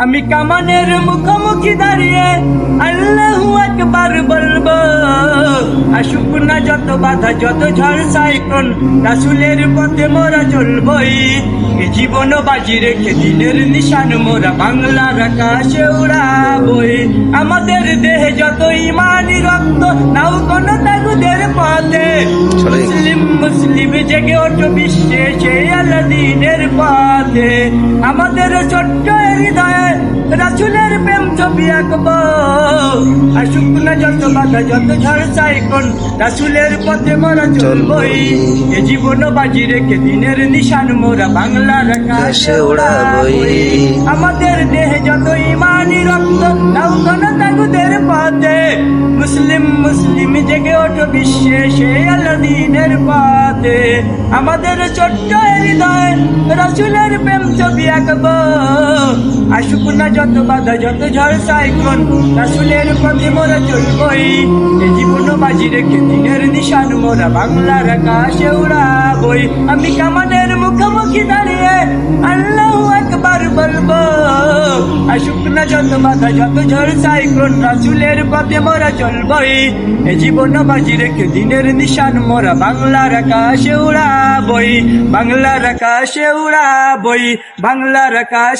আমি কামানের মুখোমুখি দাঁড়িয়ে আল্লাহু আকবার বলবো। আসুক না যত বাধা যত ঝড় সাইক্লোন, রাসূলের পথে মোরা চলবই। এ জীবন বাজি রেখে দিনের নিশান মোরা বাংলার আকাশে উড়াবই। আমাদের দেহে যত ইমানি রক্ত, নাও কোন তাগুদের পথে। মুসলিম মুসলিম জেগে ওঠো বিশ্বে সেই আলাদিনের পথে। আমাদের ছোট্ট হৃদয়ে রাসূলের প্রেম ছবি আঁকবো। আসুক না যত বাধা যত ঝড় সাইক্লোন, রাসূলের পথে মোরা চলবই। এ জীবন বাজি রেখে দিনের নিশান মোরা বাংলার আকাশে উড়াবই। আমাদের দেহে যত ইমানি রক্ত, নাও কোন তাগুদের পথে। মুসলিম মুসলিম জেগে ওঠো বিশ্বে সেই আলাদিনের পথে। আমাদের ছোট্ট হৃদয়ে রাসূলের প্রেম ছবি আঁকবো। আসুক না যত বাধা যত ঝড় সাইক্লোন, রাসূলের পথে মোরা চলবই। এ জীবন বাজি রেখে দিনের নিশান মোরা বাংলার আকাশে উড়াবই। আমি কামানের মুখোমুখি দাঁড়িয়ে আল্লাহু আকবার বলবো। আসুক না যত বাধা যত ঝড় সাইক্লোন, রাসূলের পথে মোরা চলবই। এ জীবন বাজি রেখে দিনের নিশান মোরা বাংলার আকাশে উড়াবই। বাংলার আকাশে উড়াবই, বাংলার আকাশ।